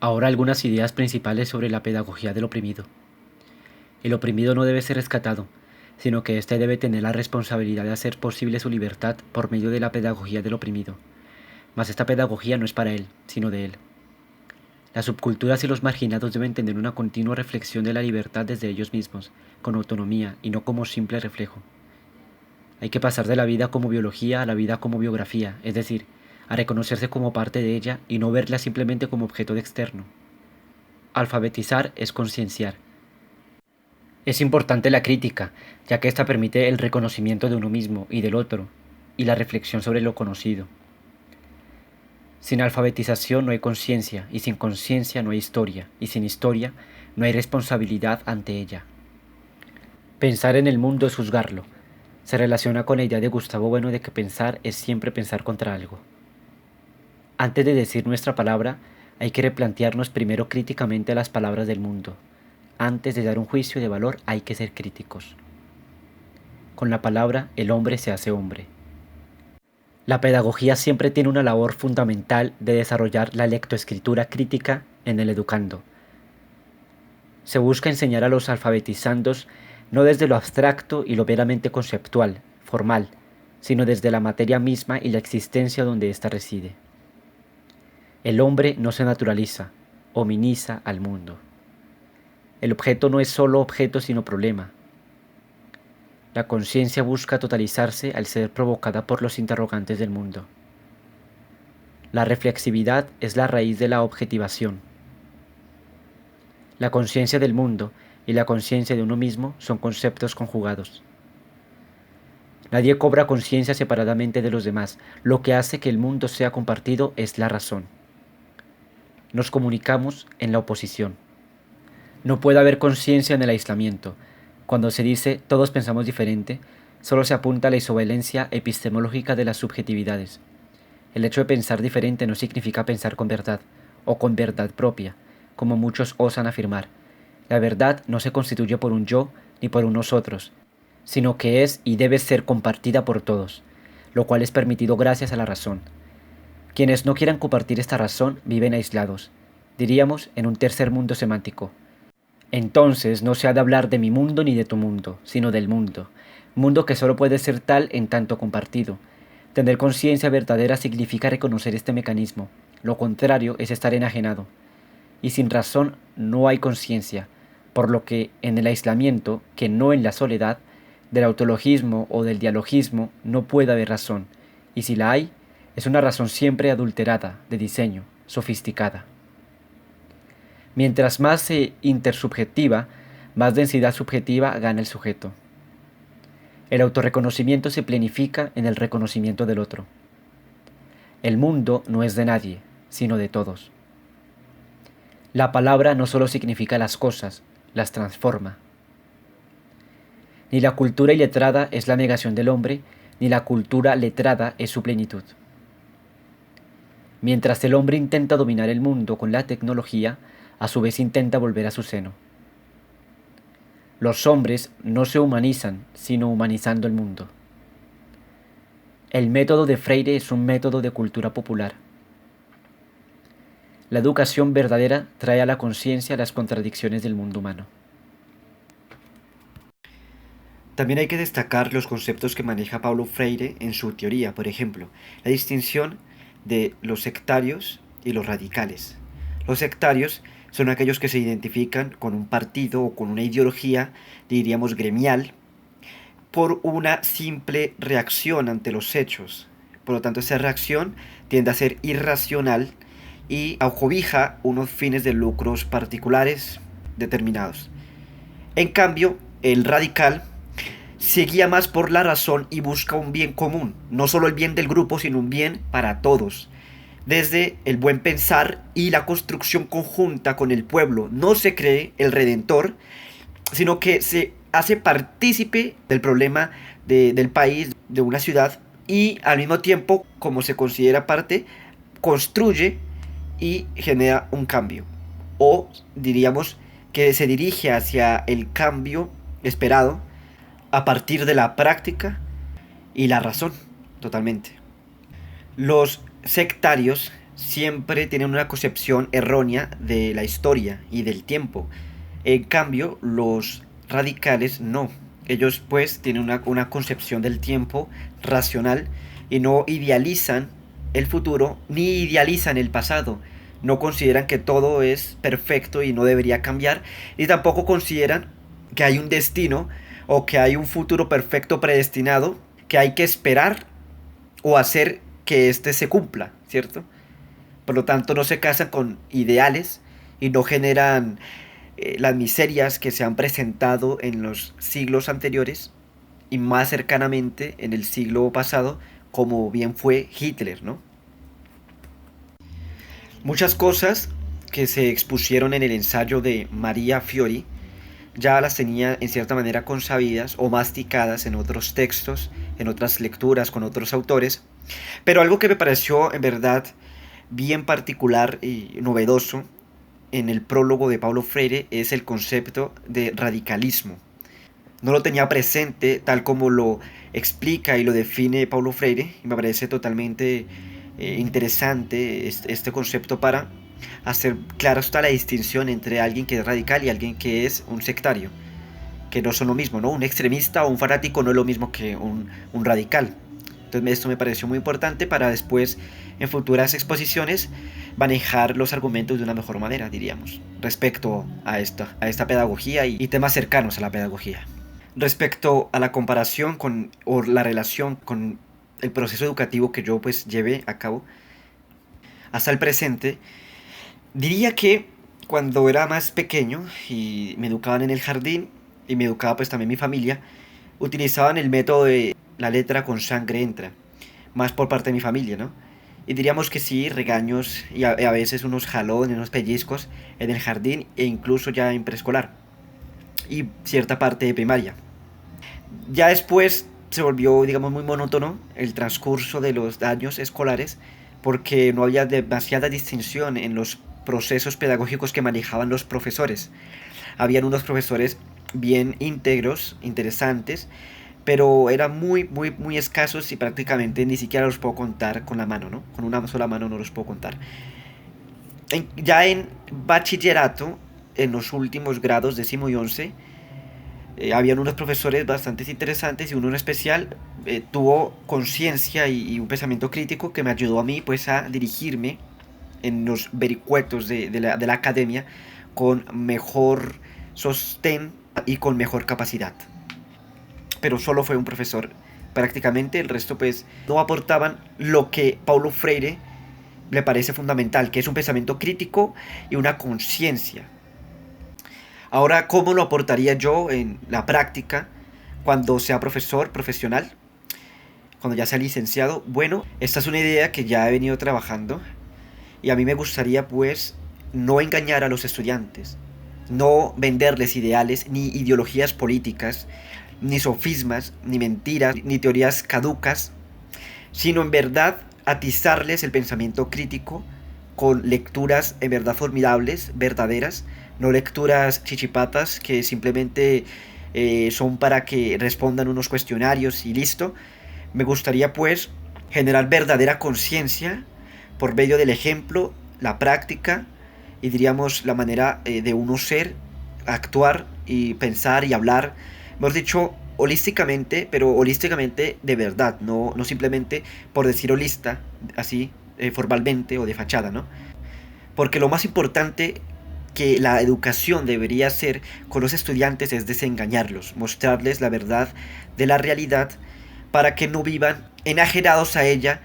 Ahora algunas ideas principales sobre la pedagogía del oprimido. El oprimido no debe ser rescatado, sino que éste debe tener la responsabilidad de hacer posible su libertad por medio de la pedagogía del oprimido. Mas esta pedagogía no es para él, sino de él. Las subculturas y los marginados deben tener una continua reflexión de la libertad desde ellos mismos, con autonomía y no como simple reflejo. Hay que pasar de la vida como biología a la vida como biografía, es decir, a reconocerse como parte de ella y no verla simplemente como objeto de externo. Alfabetizar es concienciar. Es importante la crítica, ya que ésta permite el reconocimiento de uno mismo y del otro, y la reflexión sobre lo conocido. Sin alfabetización no hay conciencia, y sin conciencia no hay historia, y sin historia no hay responsabilidad ante ella. Pensar en el mundo es juzgarlo. Se relaciona con la idea de Gustavo Bueno de que pensar es siempre pensar contra algo. Antes de decir nuestra palabra, hay que replantearnos primero críticamente las palabras del mundo. Antes de dar un juicio de valor hay que ser críticos. Con la palabra el hombre se hace hombre. La pedagogía siempre tiene una labor fundamental de desarrollar la lectoescritura crítica en el educando. Se busca enseñar a los alfabetizandos no desde lo abstracto y lo meramente conceptual, formal, sino desde la materia misma y la existencia donde ésta reside. El hombre no se naturaliza, hominiza al mundo. El objeto no es solo objeto sino problema. La conciencia busca totalizarse al ser provocada por los interrogantes del mundo. La reflexividad es la raíz de la objetivación. La conciencia del mundo y la conciencia de uno mismo son conceptos conjugados. Nadie cobra conciencia separadamente de los demás. Lo que hace que el mundo sea compartido es la razón. Nos comunicamos en la oposición. No puede haber conciencia en el aislamiento. Cuando se dice todos pensamos diferente, solo se apunta a la isovalencia epistemológica de las subjetividades. El hecho de pensar diferente no significa pensar con verdad, o con verdad propia, como muchos osan afirmar. La verdad no se constituye por un yo ni por unos otros, sino que es y debe ser compartida por todos, lo cual es permitido gracias a la razón. Quienes no quieran compartir esta razón viven aislados, diríamos en un tercer mundo semántico. Entonces no se ha de hablar de mi mundo ni de tu mundo, sino del mundo que solo puede ser tal en tanto compartido. Tener conciencia verdadera significa reconocer este mecanismo, lo contrario es estar enajenado. Y sin razón no hay conciencia, por lo que en el aislamiento, que no en la soledad, del autologismo o del dialogismo no puede haber razón, y si la hay, es una razón siempre adulterada, de diseño, sofisticada. Mientras más se intersubjetiva, más densidad subjetiva gana el sujeto. El autorreconocimiento se planifica en el reconocimiento del otro. El mundo no es de nadie, sino de todos. La palabra no solo significa las cosas, las transforma. Ni la cultura iletrada es la negación del hombre, ni la cultura letrada es su plenitud. Mientras el hombre intenta dominar el mundo con la tecnología, a su vez intenta volver a su seno. Los hombres no se humanizan, sino humanizando el mundo. El método de Freire es un método de cultura popular. La educación verdadera trae a la conciencia las contradicciones del mundo humano. También hay que destacar los conceptos que maneja Paulo Freire en su teoría, por ejemplo, la distinción de los sectarios y los radicales. Los sectarios son aquellos que se identifican con un partido o con una ideología, diríamos gremial, por una simple reacción ante los hechos. Por lo tanto, esa reacción tiende a ser irracional y acobija unos fines de lucros particulares determinados. En cambio, el radical se guía más por la razón y busca un bien común, no solo el bien del grupo, sino un bien para todos. Desde el buen pensar y la construcción conjunta con el pueblo, no se cree el redentor, sino que se hace partícipe del problema del país, de una ciudad, y al mismo tiempo, como se considera parte, construye y genera un cambio. O diríamos que se dirige hacia el cambio esperado a partir de la práctica y la razón, totalmente. Los sectarios siempre tienen una concepción errónea de la historia y del tiempo. En cambio, los radicales no. Ellos pues tienen una concepción del tiempo racional y no idealizan el futuro ni idealizan el pasado. No consideran que todo es perfecto y no debería cambiar, y tampoco consideran que hay un destino o que hay un futuro perfecto predestinado que hay que esperar o hacer que éste se cumpla, ¿cierto? Por lo tanto, no se casan con ideales y no generan las miserias que se han presentado en los siglos anteriores y más cercanamente en el siglo pasado, como bien fue Hitler, ¿no? Muchas cosas que se expusieron en el ensayo de Maria Fiori ya las tenía en cierta manera consabidas o masticadas en otros textos, en otras lecturas con otros autores, pero algo que me pareció en verdad bien particular y novedoso en el prólogo de Paulo Freire es el concepto de radicalismo. No lo tenía presente tal como lo explica y lo define Paulo Freire, y me parece totalmente interesante este concepto para hacer clara está la distinción entre alguien que es radical y alguien que es un sectario, que no son lo mismo, ¿no? Un extremista o un fanático no es lo mismo que un radical. Entonces esto me pareció muy importante para después, en futuras exposiciones, manejar los argumentos de una mejor manera, diríamos, respecto a esta pedagogía y temas cercanos a la pedagogía. Respecto a la comparación con, o la relación con el proceso educativo que yo pues llevé a cabo hasta el presente, diría que cuando era más pequeño y me educaban en el jardín y me educaba pues también mi familia, utilizaban el método de la letra con sangre entra, más por parte de mi familia, ¿no? Y diríamos que sí, regaños y a veces unos jalones, unos pellizcos en el jardín e incluso ya en preescolar y cierta parte de primaria. Ya después se volvió, digamos, muy monótono el transcurso de los años escolares porque no había demasiada distinción en los procesos pedagógicos que manejaban los profesores. Habían unos profesores bien íntegros, interesantes, pero eran muy escasos y prácticamente ni siquiera los puedo contar con la mano, ¿no? Con una sola mano no los puedo contar. Ya en bachillerato, en los últimos grados, 10º y 11, habían unos profesores bastante interesantes y uno en especial tuvo conciencia y un pensamiento crítico que me ayudó a mí pues a dirigirme en los vericuetos de la academia con mejor sostén y con mejor capacidad. Pero solo fue un profesor prácticamente, el resto pues no aportaban lo que Paulo Freire le parece fundamental, que es un pensamiento crítico y una conciencia. Ahora, ¿cómo lo aportaría yo en la práctica cuando sea profesor profesional? Cuando ya sea licenciado. Bueno, esta es una idea que ya he venido trabajando y a mí me gustaría pues no engañar a los estudiantes, no venderles ideales ni ideologías políticas, ni sofismas, ni mentiras, ni teorías caducas, sino en verdad atizarles el pensamiento crítico con lecturas en verdad formidables, verdaderas, no lecturas chichipatas que simplemente son para que respondan unos cuestionarios y listo. Me gustaría pues generar verdadera conciencia por medio del ejemplo, la práctica y diríamos la manera de uno ser, actuar y pensar y hablar, hemos dicho holísticamente, pero holísticamente de verdad, no simplemente por decir holista, así formalmente o de fachada, ¿no? Porque lo más importante que la educación debería hacer con los estudiantes es desengañarlos, mostrarles la verdad de la realidad para que no vivan enajenados a ella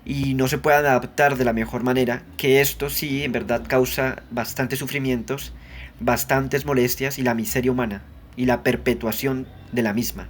y no se puedan adaptar de la mejor manera, que esto sí en verdad causa bastantes sufrimientos, bastantes molestias y la miseria humana y la perpetuación de la misma.